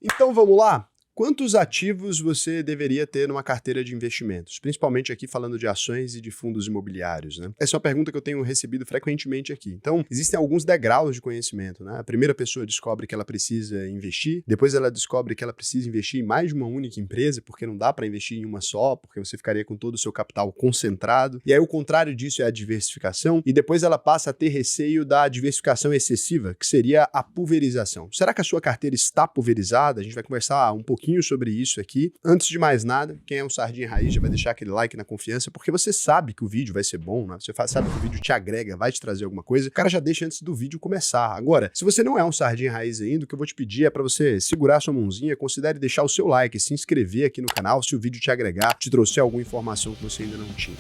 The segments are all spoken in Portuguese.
Então vamos lá? Quantos ativos você deveria ter numa carteira de investimentos? Principalmente aqui falando de ações e de fundos imobiliários, né? Essa é uma pergunta que eu tenho recebido frequentemente aqui. Então, existem alguns degraus de conhecimento, né? A primeira pessoa descobre que ela precisa investir, depois ela descobre que ela precisa investir em mais de uma única empresa, porque não dá para investir em uma só, porque você ficaria com todo o seu capital concentrado. E aí o contrário disso é a diversificação, e depois ela passa a ter receio da diversificação excessiva, que seria a pulverização. Será que a sua carteira está pulverizada? A gente vai conversar um pouquinho sobre isso aqui. Antes de mais nada, quem é um Sardinha Raiz já vai deixar aquele like na confiança, porque você sabe que o vídeo vai ser bom, né? Você sabe que o vídeo te agrega, vai te trazer alguma coisa. O cara já deixa antes do vídeo começar. Agora, se você não é um Sardinha Raiz ainda, o que eu vou te pedir é para você segurar sua mãozinha, considere deixar o seu like, se inscrever aqui no canal se o vídeo te agregar, te trouxer alguma informação que você ainda não tinha.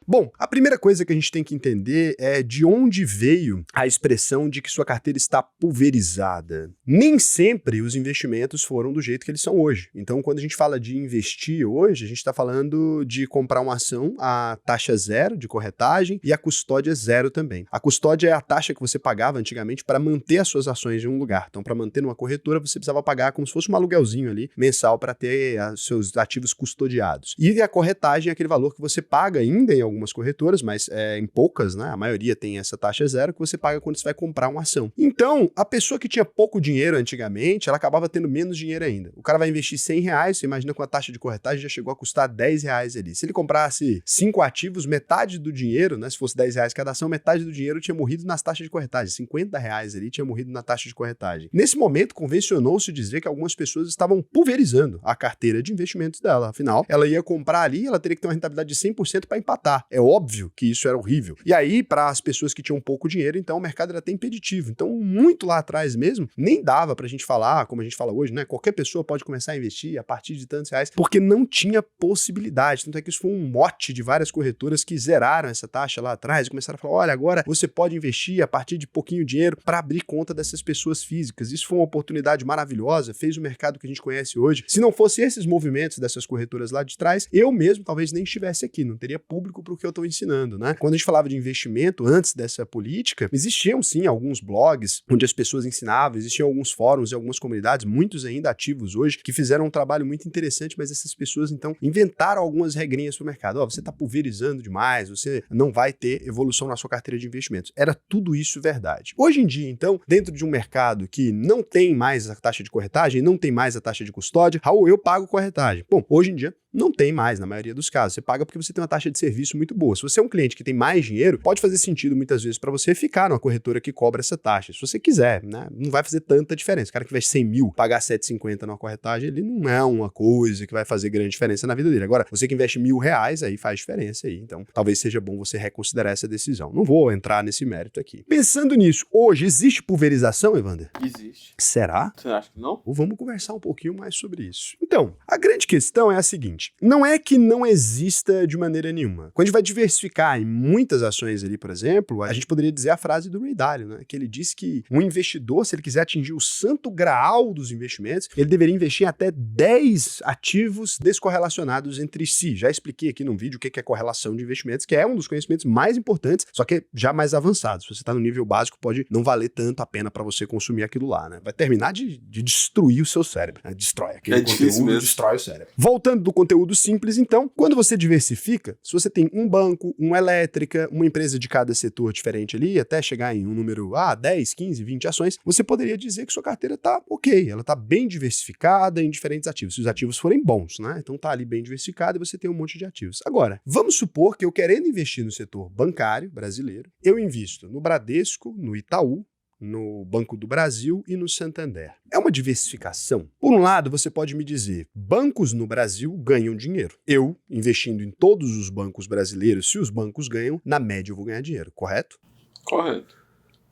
Bom, a primeira coisa que a gente tem que entender é de onde veio a expressão de que sua carteira está pulverizada. Nem sempre os investimentos foram do jeito que eles são hoje. Então, quando a gente fala de investir hoje, a gente está falando de comprar uma ação a taxa zero de corretagem e a custódia zero também. A custódia é a taxa que você pagava antigamente para manter as suas ações em um lugar. Então, para manter numa corretora, você precisava pagar como se fosse um aluguelzinho ali, mensal, para ter seus ativos custodiados. E a corretagem é aquele valor que você paga ainda em algumas corretoras, mas em poucas, né? A maioria tem essa taxa zero que você paga quando você vai comprar uma ação. Então, a pessoa que tinha pouco dinheiro antigamente, ela acabava tendo menos dinheiro ainda. O cara vai investir R$100, você imagina com a taxa de corretagem já chegou a custar R$10 ali. Se ele comprasse 5 ativos, metade do dinheiro, né? Se fosse R$10 cada ação, metade do dinheiro tinha morrido nas taxas de corretagem. R$50 ali tinha morrido na taxa de corretagem. Nesse momento, convencionou-se dizer que algumas pessoas estavam pulverizando a carteira de investimentos dela. Afinal, ela ia comprar ali, ela teria que ter uma rentabilidade de 100% para empatar. É óbvio que isso era horrível. E aí, para as pessoas que tinham pouco dinheiro, então o mercado era até impeditivo. Então, muito lá atrás mesmo, nem dava pra gente falar, como a gente fala hoje, né? Qualquer pessoa pode começar a investir a partir de tantos reais, porque não tinha possibilidade. Tanto é que isso foi um mote de várias corretoras que zeraram essa taxa lá atrás e começaram a falar, olha, agora você pode investir a partir de pouquinho dinheiro para abrir conta dessas pessoas físicas. Isso foi uma oportunidade maravilhosa, fez o mercado que a gente conhece hoje. Se não fosse esses movimentos dessas corretoras lá de trás, eu mesmo talvez nem estivesse aqui, não teria público para o que eu estou ensinando, né? Quando a gente falava de investimento antes dessa política, existiam sim alguns blogs onde as pessoas ensinavam, existiam alguns fóruns e algumas comunidades, muitos ainda ativos hoje, que fizeram um trabalho muito interessante, mas essas pessoas então inventaram algumas regrinhas para o mercado. Ó, você está pulverizando demais, você não vai ter evolução na sua carteira de investimentos. Era tudo isso verdade. Hoje em dia, então, dentro de um mercado que não tem mais a taxa de corretagem, não tem mais a taxa de custódia, Raul, eu pago corretagem. Bom, hoje em dia não tem mais, na maioria dos casos. Você paga porque você tem uma taxa de serviço muito boa. Se você é um cliente que tem mais dinheiro, pode fazer sentido muitas vezes para você ficar numa corretora que cobra essa taxa. Se você quiser, né? Não vai fazer tanta diferença. O cara que investe 100 mil, pagar 7,50 numa corretagem, ele não é uma coisa que vai fazer grande diferença na vida dele. Agora, você que investe R$1.000, aí faz diferença aí. Então, talvez seja bom você reconsiderar essa decisão. Não vou entrar nesse mérito aqui. Pensando nisso, hoje existe pulverização, Evander? Existe. Será? Você acha que não? Ou vamos conversar um pouquinho mais sobre isso. Então, a grande questão é a seguinte. Não é que não exista de maneira nenhuma. Quando a gente vai diversificar em muitas ações ali, por exemplo, a gente poderia dizer a frase do Ray Dalio, né? Que ele disse que um investidor, se ele quiser atingir o santo graal dos investimentos, ele deveria investir em até 10 ativos descorrelacionados entre si. Já expliquei aqui num vídeo o que é correlação de investimentos, que é um dos conhecimentos mais importantes, só que já mais avançado. Se você está no nível básico, pode não valer tanto a pena para você consumir aquilo lá, né? Vai terminar de destruir o seu cérebro, né? Destrói aquele conteúdo, destrói o cérebro. Voltando do conteúdo simples, então, quando você diversifica, se você tem um banco, uma elétrica, uma empresa de cada setor diferente ali, até chegar em um número 10, 15, 20 ações, você poderia dizer que sua carteira tá ok, ela tá bem diversificada em diferentes ativos, se os ativos forem bons, né? Então tá ali bem diversificado e você tem um monte de ativos. Agora, vamos supor que eu querendo investir no setor bancário brasileiro, eu invisto no Bradesco, no Itaú, no Banco do Brasil e no Santander. É uma diversificação? Por um lado, você pode me dizer, bancos no Brasil ganham dinheiro. Eu, investindo em todos os bancos brasileiros, se os bancos ganham, na média eu vou ganhar dinheiro, correto? Correto.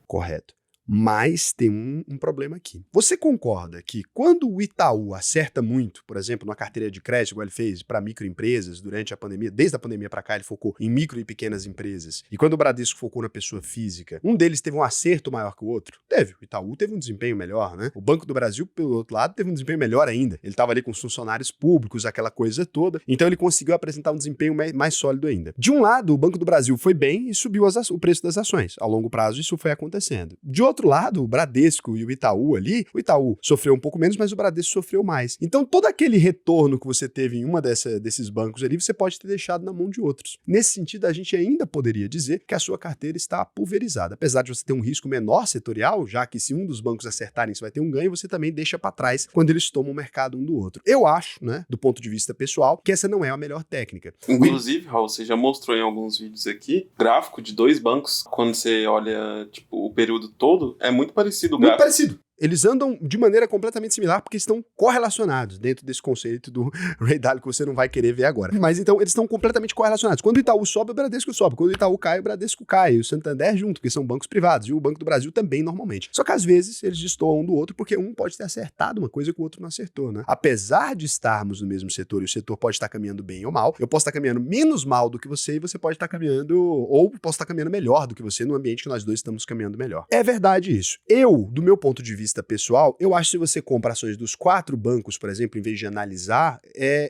Correto. Mas tem um problema aqui. Você concorda que quando o Itaú acerta muito, por exemplo, na carteira de crédito, igual ele fez para microempresas durante a pandemia, desde a pandemia para cá ele focou em micro e pequenas empresas, e quando o Bradesco focou na pessoa física, um deles teve um acerto maior que o outro? Teve. O Itaú teve um desempenho melhor, né? O Banco do Brasil, pelo outro lado, teve um desempenho melhor ainda. Ele estava ali com os funcionários públicos, aquela coisa toda, então ele conseguiu apresentar um desempenho mais sólido ainda. De um lado, o Banco do Brasil foi bem e subiu o preço das ações. A longo prazo, isso foi acontecendo. De outro lado, o Bradesco e o Itaú ali, o Itaú sofreu um pouco menos, mas o Bradesco sofreu mais. Então, todo aquele retorno que você teve em uma desses bancos ali, você pode ter deixado na mão de outros. Nesse sentido, a gente ainda poderia dizer que a sua carteira está pulverizada. Apesar de você ter um risco menor setorial, já que se um dos bancos acertarem, você vai ter um ganho, você também deixa para trás quando eles tomam o mercado um do outro. Eu acho, né, do ponto de vista pessoal, que essa não é a melhor técnica. Inclusive, Raul, você já mostrou em alguns vídeos aqui, gráfico de 2 bancos, quando você olha, tipo, o período todo, é muito parecido o gráfico. Muito parecido. Eles andam de maneira completamente similar porque estão correlacionados dentro desse conceito do Ray Dalio que você não vai querer ver agora. Mas então eles estão completamente correlacionados. Quando o Itaú sobe, o Bradesco sobe. Quando o Itaú cai, o Bradesco cai. E o Santander junto, que são bancos privados. E o Banco do Brasil também normalmente. Só que às vezes eles destoam um do outro porque um pode ter acertado uma coisa que o outro não acertou, né? Apesar de estarmos no mesmo setor e o setor pode estar caminhando bem ou mal, eu posso estar caminhando menos mal do que você e você pode estar caminhando, ou posso estar caminhando melhor do que você no ambiente que nós dois estamos caminhando melhor. É verdade isso. Eu, do meu ponto de vista pessoal, eu acho que se você compra ações dos 4 bancos, por exemplo, em vez de analisar,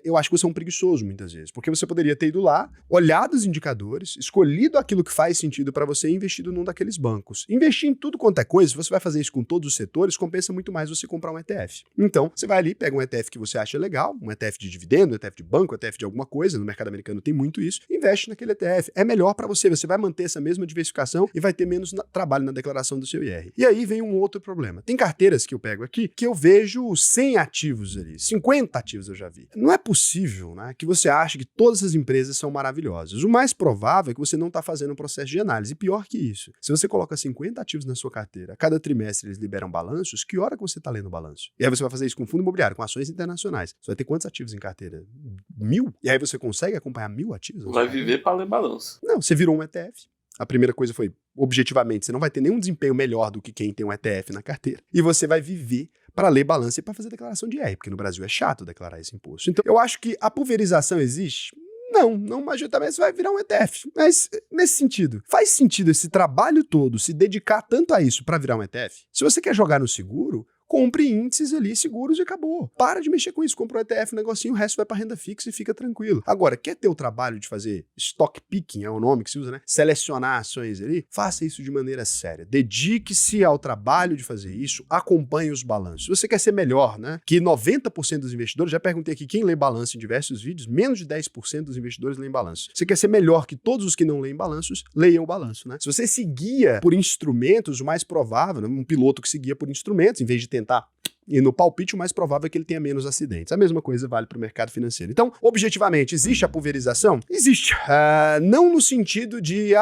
eu acho que você é um preguiçoso muitas vezes, porque você poderia ter ido lá, olhado os indicadores, escolhido aquilo que faz sentido para você e investido num daqueles bancos. Investir em tudo quanto é coisa, se você vai fazer isso com todos os setores, compensa muito mais você comprar um ETF. Então, você vai ali, pega um ETF que você acha legal, um ETF de dividendo, um ETF de banco, um ETF de alguma coisa, no mercado americano tem muito isso, investe naquele ETF. É melhor para você vai manter essa mesma diversificação e vai ter menos trabalho na declaração do seu IR. E aí vem um outro problema. Tem carteiras que eu pego aqui que eu vejo 100 ativos ali, 50 ativos eu já vi. Não é possível, né, que você ache que todas as empresas são maravilhosas. O mais provável é que você não está fazendo um processo de análise. E pior que isso, se você coloca 50 ativos na sua carteira, a cada trimestre eles liberam balanços, que hora que você está lendo o balanço? E aí você vai fazer isso com fundo imobiliário, com ações internacionais. Você vai ter quantos ativos em carteira? 1000? E aí você consegue acompanhar 1000 ativos? Vai viver para ler balanço. Não, você virou um ETF. A primeira coisa foi, objetivamente, você não vai ter nenhum desempenho melhor do que quem tem um ETF na carteira. E você vai viver para ler balanço e para fazer declaração de IR, porque no Brasil é chato declarar esse imposto. Então, eu acho que a pulverização existe? Não, majoritariamente você vai virar um ETF. Mas, nesse sentido, faz sentido esse trabalho todo, se dedicar tanto a isso para virar um ETF? Se você quer jogar no seguro, compre índices ali, seguros e acabou. Para de mexer com isso, compra um ETF, um negocinho, o resto vai para renda fixa e fica tranquilo. Agora, quer ter o trabalho de fazer stock picking, é o nome que se usa, né? Selecionar ações ali, faça isso de maneira séria. Dedique-se ao trabalho de fazer isso, acompanhe os balanços. Se você quer ser melhor, né? Que 90% dos investidores, já perguntei aqui quem lê balanço em diversos vídeos, menos de 10% dos investidores leem balanço. Você quer ser melhor que todos os que não leem balanços, leiam o balanço, né? Se você se guia por instrumentos, o mais provável, né? Um piloto que se guia por instrumentos, em vez de tentar e no palpite, o mais provável é que ele tenha menos acidentes. A mesma coisa vale para o mercado financeiro. Então, objetivamente, existe a pulverização? Existe. Não no sentido de,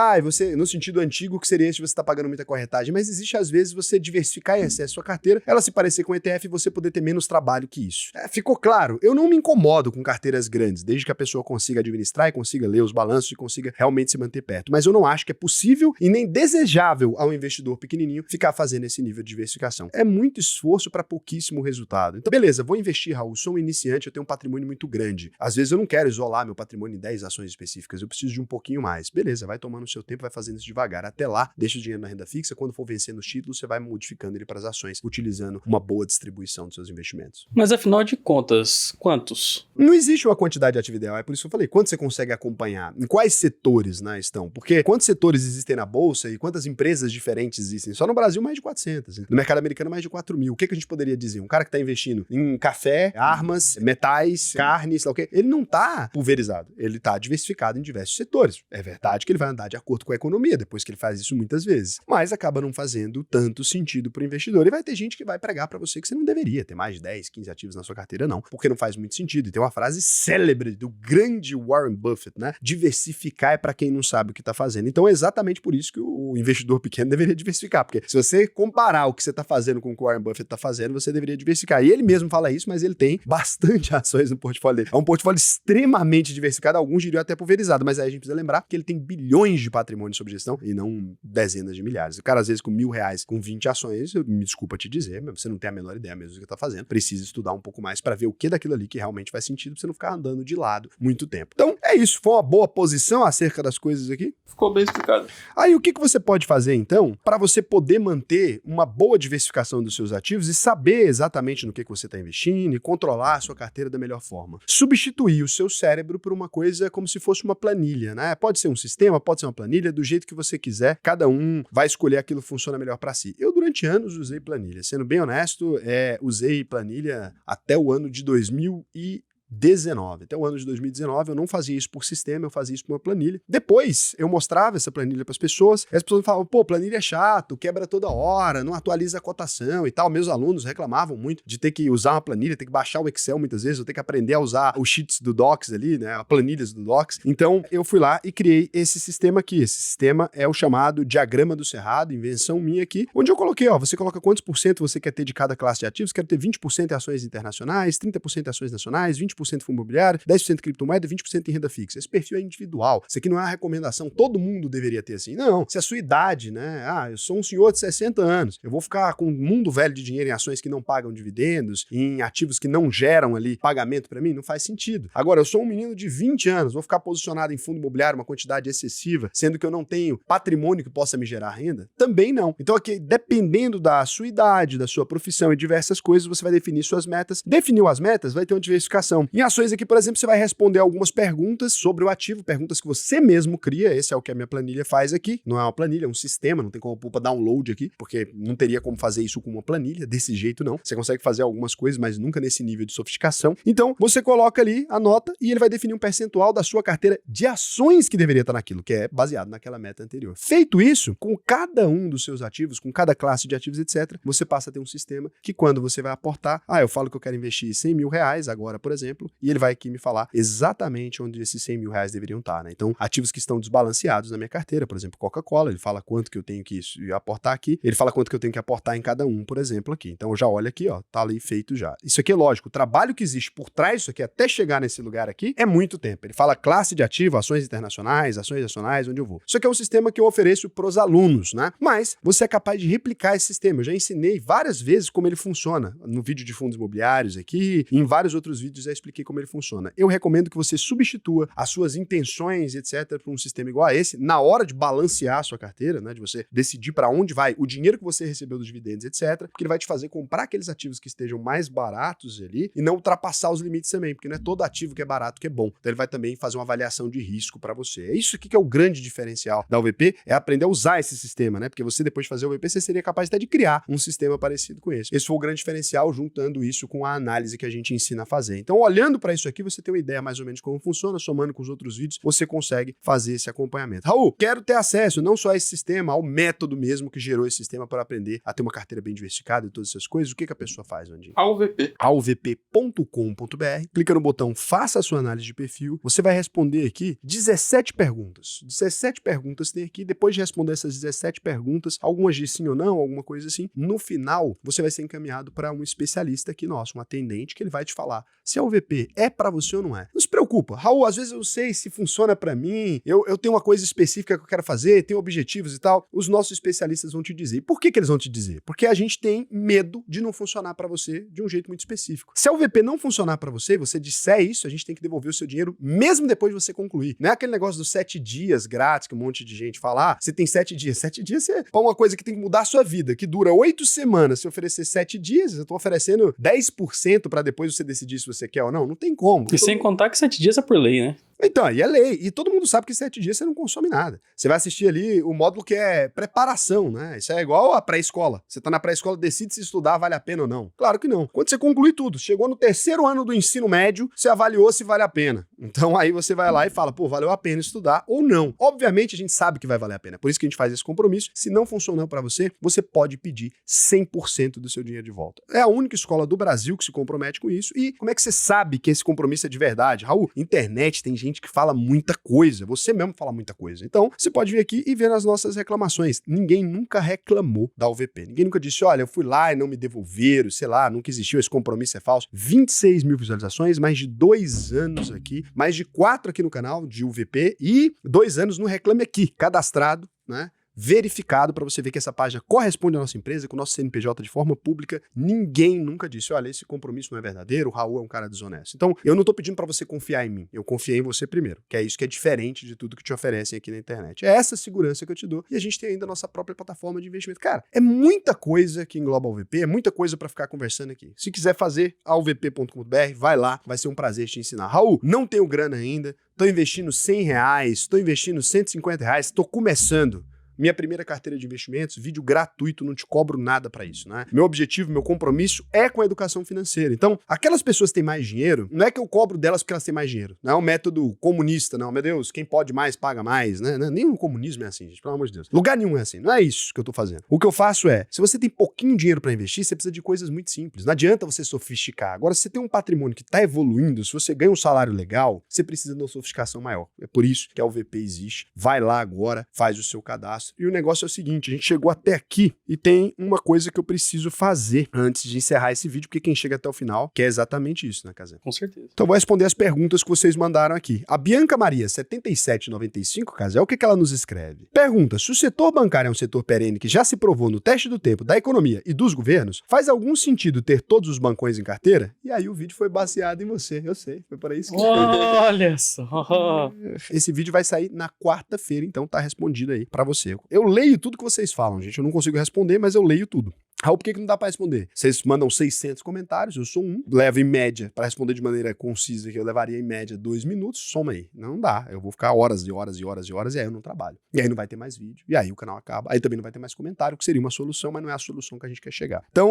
no sentido antigo, que seria se você está pagando muita corretagem, mas existe, às vezes, você diversificar em excesso a sua carteira, ela se parecer com ETF e você poder ter menos trabalho que isso. Ficou claro? Eu não me incomodo com carteiras grandes, desde que a pessoa consiga administrar e consiga ler os balanços e consiga realmente se manter perto. Mas eu não acho que é possível e nem desejável ao investidor pequenininho ficar fazendo esse nível de diversificação. É muito esforço para pouquíssimo resultado. Então, beleza, vou investir, Raul, sou um iniciante, eu tenho um patrimônio muito grande. Às vezes eu não quero isolar meu patrimônio em 10 ações específicas, eu preciso de um pouquinho mais. Beleza, vai tomando o seu tempo, vai fazendo isso devagar. Até lá, deixa o dinheiro na renda fixa, quando for vencendo os títulos, você vai modificando ele para as ações, utilizando uma boa distribuição dos seus investimentos. Mas afinal de contas, quantos? Não existe uma quantidade de ativo ideal, é por isso que eu falei, quanto você consegue acompanhar? Em quais setores, né, estão? Porque quantos setores existem na bolsa e quantas empresas diferentes existem? Só no Brasil, mais de 400. No mercado americano, mais de 4 mil. O que a gente poderia dizer? Um cara que está investindo em café, armas, metais, carne, sei lá o quê, ele não está pulverizado, ele está diversificado em diversos setores. É verdade que ele vai andar de acordo com a economia, depois que ele faz isso muitas vezes, mas acaba não fazendo tanto sentido para o investidor. E vai ter gente que vai pregar para você que você não deveria ter mais de 10, 15 ativos na sua carteira, não, porque não faz muito sentido. E tem uma frase célebre do grande Warren Buffett, né? Diversificar é para quem não sabe o que está fazendo. Então é exatamente por isso que o investidor pequeno deveria diversificar, porque se você comparar o que você está fazendo com o que o Warren Buffett está fazendo, você deveria diversificar. E ele mesmo fala isso, mas ele tem bastante ações no portfólio dele. É um portfólio extremamente diversificado, alguns diriam até pulverizado, mas aí a gente precisa lembrar que ele tem bilhões de patrimônio sob gestão e não dezenas de milhares. O cara, às vezes, com R$1.000, com 20 ações, me desculpa te dizer, mas você não tem a menor ideia mesmo do que tá fazendo. Precisa estudar um pouco mais para ver o que daquilo ali que realmente faz sentido, pra você não ficar andando de lado muito tempo. Então, é isso. Foi uma boa posição acerca das coisas aqui? Ficou bem explicado. Aí, o que você pode fazer, então, para você poder manter uma boa diversificação dos seus ativos e saber exatamente no que você está investindo e controlar a sua carteira da melhor forma? Substituir o seu cérebro por uma coisa como se fosse uma planilha, né? Pode ser um sistema, pode ser uma planilha, do jeito que você quiser. Cada um vai escolher aquilo que funciona melhor para si. Eu, durante anos, usei planilha. Sendo bem honesto, usei planilha até o ano de 2019. Até o ano de 2019 eu não fazia isso por sistema, eu fazia isso por uma planilha. Depois eu mostrava essa planilha para as pessoas e as pessoas falavam, pô, planilha é chato, quebra toda hora, não atualiza a cotação e tal. Meus alunos reclamavam muito de ter que usar uma planilha, ter que baixar o Excel muitas vezes, eu ter que aprender a usar os sheets do Docs ali, né, as planilhas do Docs. Então eu fui lá e criei esse sistema aqui. Esse sistema é o chamado diagrama do Cerrado, invenção minha aqui, onde eu coloquei, você coloca quantos por cento você quer ter de cada classe de ativos. Quero ter 20% em ações internacionais, 30% em ações nacionais, 20% fundo imobiliário, 10% criptomoeda, 20% em renda fixa. Esse perfil é individual. Isso aqui não é uma recomendação, todo mundo deveria ter assim. Não, se a sua idade, né? Eu sou um senhor de 60 anos, eu vou ficar com um mundo velho de dinheiro em ações que não pagam dividendos, em ativos que não geram ali pagamento para mim, não faz sentido. Agora, eu sou um menino de 20 anos, vou ficar posicionado em fundo imobiliário uma quantidade excessiva, sendo que eu não tenho patrimônio que possa me gerar renda? Também não. Então aqui, dependendo da sua idade, da sua profissão e diversas coisas, você vai definir suas metas. Definiu as metas, vai ter uma diversificação. Em ações aqui, por exemplo, você vai responder algumas perguntas sobre o ativo, perguntas que você mesmo cria. Esse é o que a minha planilha faz aqui. Não é uma planilha, é um sistema, não tem como pôr para download aqui, porque não teria como fazer isso com uma planilha, desse jeito não. Você consegue fazer algumas coisas, mas nunca nesse nível de sofisticação. Então, você coloca ali, anota, e ele vai definir um percentual da sua carteira de ações que deveria estar naquilo, que é baseado naquela meta anterior. Feito isso, com cada um dos seus ativos, com cada classe de ativos, etc., você passa a ter um sistema que quando você vai aportar, eu falo que eu quero investir R$100.000 agora, por exemplo, e ele vai aqui me falar exatamente onde esses R$100.000 deveriam estar, né? Então, ativos que estão desbalanceados na minha carteira, por exemplo, Coca-Cola, ele fala quanto que eu tenho que aportar aqui, ele fala quanto que eu tenho que aportar em cada um, por exemplo, aqui. Então, eu já olho aqui, tá ali feito já. Isso aqui é lógico, o trabalho que existe por trás disso aqui, até chegar nesse lugar aqui, é muito tempo. Ele fala classe de ativo, ações internacionais, ações nacionais, onde eu vou. Isso aqui é um sistema que eu ofereço para os alunos, né? Mas você é capaz de replicar esse sistema. Eu já ensinei várias vezes como ele funciona, no vídeo de fundos imobiliários aqui, e em vários outros vídeos já expliquei como ele funciona. Eu recomendo que você substitua as suas intenções, etc., para um sistema igual a esse, na hora de balancear a sua carteira, né, de você decidir para onde vai o dinheiro que você recebeu dos dividendos, etc., porque ele vai te fazer comprar aqueles ativos que estejam mais baratos ali e não ultrapassar os limites também, porque não é todo ativo que é barato que é bom. Então ele vai também fazer uma avaliação de risco para você. É isso aqui que é o grande diferencial da UVP, é aprender a usar esse sistema, né? Porque você, depois de fazer o UVP, você seria capaz até de criar um sistema parecido com esse. Esse foi o grande diferencial, juntando isso com a análise que a gente ensina a fazer. Então, olhando para isso aqui, você tem uma ideia mais ou menos de como funciona, somando com os outros vídeos, você consegue fazer esse acompanhamento. Raul, quero ter acesso não só a esse sistema, ao método mesmo que gerou esse sistema para aprender a ter uma carteira bem diversificada e todas essas coisas. O que a pessoa faz, Vandinho? AUVP. AUVP.com.br, clica no botão Faça a sua análise de perfil, você vai responder aqui 17 perguntas. 17 perguntas tem aqui, depois de responder essas 17 perguntas, algumas de sim ou não, alguma coisa assim, no final você vai ser encaminhado para um especialista aqui nosso, um atendente, que ele vai te falar se a UVP é para você ou não é. Não se preocupa, Raul, às vezes eu sei se funciona para mim, eu tenho uma coisa específica que eu quero fazer, tenho objetivos e tal, os nossos especialistas vão te dizer. Por que eles vão te dizer? Porque a gente tem medo de não funcionar para você de um jeito muito específico. Se a UVP não funcionar para você, você disser isso, a gente tem que devolver o seu dinheiro mesmo depois de você concluir. Não é aquele negócio dos 7 dias grátis que um monte de gente fala, você tem 7 dias. 7 dias é uma coisa que tem que mudar a sua vida, que dura 8 semanas. Se oferecer 7 dias, eu tô oferecendo 10% para depois você decidir se você quer ou não. Não tem como. E sem contar que 7 dias é por lei, né? Então, aí é lei. E todo mundo sabe que 7 dias você não consome nada. Você vai assistir ali o módulo que é preparação, né? Isso é igual a pré-escola. Você tá na pré-escola, decide se estudar vale a pena ou não. Claro que não. Quando você conclui tudo, chegou no 3º ano do ensino médio, você avaliou se vale a pena. Então aí você vai lá e fala, valeu a pena estudar ou não. Obviamente a gente sabe que vai valer a pena. Por isso que a gente faz esse compromisso. Se não funcionou para você, você pode pedir 100% do seu dinheiro de volta. É a única escola do Brasil que se compromete com isso. E como é que você sabe que esse compromisso é de verdade? Raul, internet tem gente gente que fala muita coisa. Você mesmo fala muita coisa. Então, você pode vir aqui e ver as nossas reclamações. Ninguém nunca reclamou da UVP. Ninguém nunca disse, olha, eu fui lá e não me devolveram, sei lá, nunca existiu, esse compromisso é falso. 26 mil visualizações, mais de 2 anos aqui, mais de 4 aqui no canal de UVP e 2 anos no Reclame Aqui, cadastrado, né? Verificado para você ver que essa página corresponde à nossa empresa, com o nosso CNPJ de forma pública. Ninguém nunca disse, olha, esse compromisso não é verdadeiro, o Raul é um cara desonesto. Então, eu não tô pedindo para você confiar em mim, eu confiei em você primeiro, que é isso que é diferente de tudo que te oferecem aqui na internet. É essa segurança que eu te dou e a gente tem ainda a nossa própria plataforma de investimento. Cara, é muita coisa que engloba a UVP, é muita coisa para ficar conversando aqui. Se quiser fazer, alvp.com.br, vai lá, vai ser um prazer te ensinar. Raul, não tenho grana ainda, tô investindo R$100, tô investindo R$150, tô começando. Minha primeira carteira de investimentos, vídeo gratuito, não te cobro nada para isso, né? Meu objetivo, meu compromisso é com a educação financeira. Então, aquelas pessoas que têm mais dinheiro, não é que eu cobro delas porque elas têm mais dinheiro. Não é um método comunista, não. Meu Deus, quem pode mais, paga mais, né? Nem o comunismo é assim, gente, pelo amor de Deus. Lugar nenhum é assim. Não é isso que eu tô fazendo. O que eu faço é, se você tem pouquinho dinheiro para investir, você precisa de coisas muito simples. Não adianta você sofisticar. Agora, se você tem um patrimônio que tá evoluindo, se você ganha um salário legal, você precisa de uma sofisticação maior. É por isso que a UVP existe. Vai lá agora, faz o seu cadastro. E o negócio é o seguinte, a gente chegou até aqui e tem uma coisa que eu preciso fazer antes de encerrar esse vídeo, porque quem chega até o final quer exatamente isso, né, Casé? Com certeza. Então eu vou responder as perguntas que vocês mandaram aqui. A Bianca Maria, 7795, Casé, o que ela nos escreve? Pergunta, se o setor bancário é um setor perene que já se provou no teste do tempo da economia e dos governos, faz algum sentido ter todos os bancões em carteira? E aí o vídeo foi baseado em você, eu sei, foi para isso que... Olha só! Esse vídeo vai sair na quarta-feira, então tá respondido aí pra você. Eu leio tudo que vocês falam, gente. Eu não consigo responder, mas eu leio tudo. Raul, por que não dá pra responder? Vocês mandam 600 comentários, eu sou um, levo em média, pra responder de maneira concisa, que eu levaria em média 2 minutos, soma aí. Não dá, eu vou ficar horas e horas e horas e horas, e aí eu não trabalho. E aí não vai ter mais vídeo, e aí o canal acaba. Aí também não vai ter mais comentário, que seria uma solução, mas não é a solução que a gente quer chegar. Então,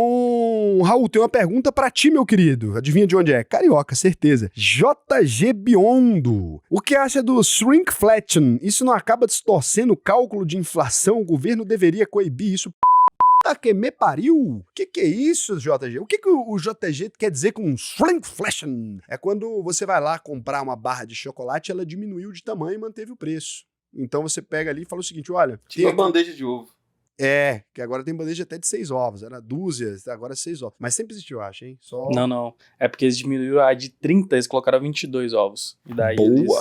Raul, tem uma pergunta pra ti, meu querido. Adivinha de onde é? Carioca, certeza. JG Biondo. O que acha do shrinkflation? Isso não acaba distorcendo o cálculo de inflação? O governo deveria coibir isso? Que me pariu? Que é isso, JG? O que o JG quer dizer com shrinkflation? É quando você vai lá comprar uma barra de chocolate, ela diminuiu de tamanho e manteve o preço. Então você pega ali e fala o seguinte, olha... Tipo a bandeja de ovo. É, que agora tem bandeja até de 6 ovos. Era dúzias, agora 6 ovos. Mas sempre existiu, eu acho, hein? Só... Não. É porque eles diminuíram a de 30, eles colocaram 22 ovos. E daí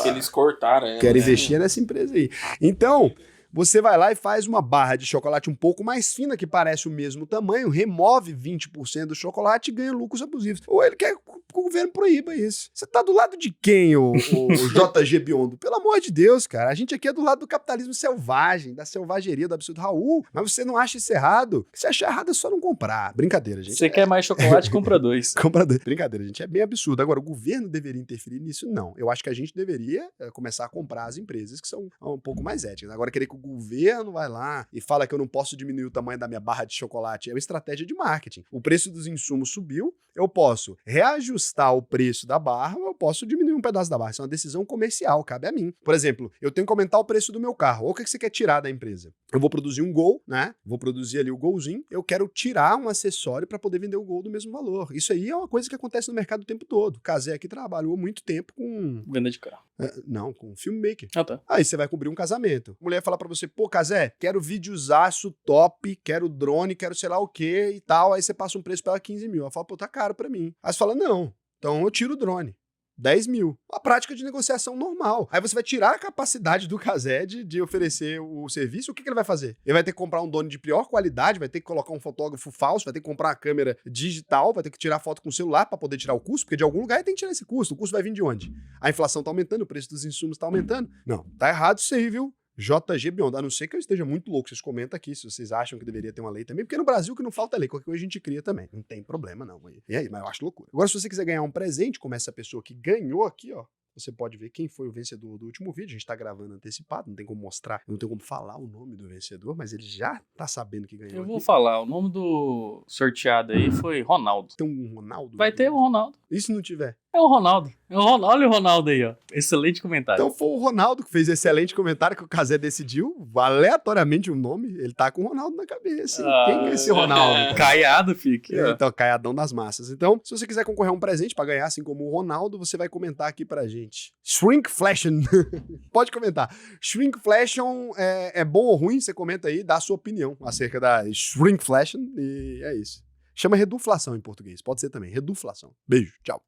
eles cortaram. Quero investir nessa empresa aí. Então... Você vai lá e faz uma barra de chocolate um pouco mais fina, que parece o mesmo tamanho, remove 20% do chocolate e ganha lucros abusivos. Ou ele quer que o governo proíba isso. Você tá do lado de quem, o JG Biondo? Pelo amor de Deus, cara. A gente aqui é do lado do capitalismo selvagem, da selvageria, do absurdo. Raul, mas você não acha isso errado? Se achar errado é só não comprar. Brincadeira, gente. Você quer mais chocolate, compra 2. Compra 2. Brincadeira, gente. É bem absurdo. Agora, o governo deveria interferir nisso? Não. Eu acho que a gente deveria começar a comprar as empresas que são um pouco mais éticas. Agora, querer que o governo vai lá e fala que eu não posso diminuir o tamanho da minha barra de chocolate é uma estratégia de marketing. O preço dos insumos subiu, eu posso reajustar o preço da barra ou eu posso diminuir um pedaço da barra. Isso é uma decisão comercial, cabe a mim. Por exemplo, eu tenho que aumentar o preço do meu carro. Ou o que você quer tirar da empresa? Eu vou produzir um Gol, né? Vou produzir ali o Golzinho. Eu quero tirar um acessório para poder vender o Gol do mesmo valor. Isso aí é uma coisa que acontece no mercado o tempo todo. O Casé aqui trabalhou muito tempo com... Venda de carro. Não, com filmmaker. Ah, tá. Aí você vai cobrir um casamento. A mulher fala pra você, pô, Casé, quero videozaço top, quero drone, quero sei lá o que e tal. Aí você passa um preço pra ela 15 mil. Ela fala, pô, tá caro pra mim. Aí você fala, não, então eu tiro o drone. 10 mil. Uma prática de negociação normal. Aí você vai tirar a capacidade do Casé de oferecer o serviço. O que ele vai fazer? Ele vai ter que comprar um drone de pior qualidade, vai ter que colocar um fotógrafo falso, vai ter que comprar uma câmera digital, vai ter que tirar foto com o celular para poder tirar o custo, porque de algum lugar ele tem que tirar esse custo. O custo vai vir de onde? A inflação tá aumentando, o preço dos insumos tá aumentando. Não, tá errado isso aí, viu? JG Biondo, a não ser que eu esteja muito louco, vocês comentam aqui se vocês acham que deveria ter uma lei também, porque no Brasil que não falta lei, qualquer coisa a gente cria também, não tem problema não. E aí, mas eu acho loucura. Agora, se você quiser ganhar um presente, como essa pessoa que ganhou aqui, ó, você pode ver quem foi o vencedor do último vídeo, a gente tá gravando antecipado, não tem como mostrar, não tem como falar o nome do vencedor, mas ele já tá sabendo que ganhou. Eu vou falar, o nome do sorteado aí foi Ronaldo. Tem um Ronaldo? Vai ter o Ronaldo. E se não tiver? É o Ronaldo. Olha o Ronaldo aí, ó. Excelente comentário. Então foi o Ronaldo que fez excelente comentário que o Cazé decidiu, aleatoriamente o nome, ele tá com o Ronaldo na cabeça. Quem é esse Ronaldo? Caiado, fique. Então, caiadão das massas. Então, se você quiser concorrer a um presente pra ganhar, assim como o Ronaldo, você vai comentar aqui pra gente. Shrinkflation. Pode comentar. Shrinkflation é bom ou ruim? Você comenta aí, dá a sua opinião acerca da Shrinkflation e é isso. Chama reduflação em português. Pode ser também. Reduflação. Beijo. Tchau.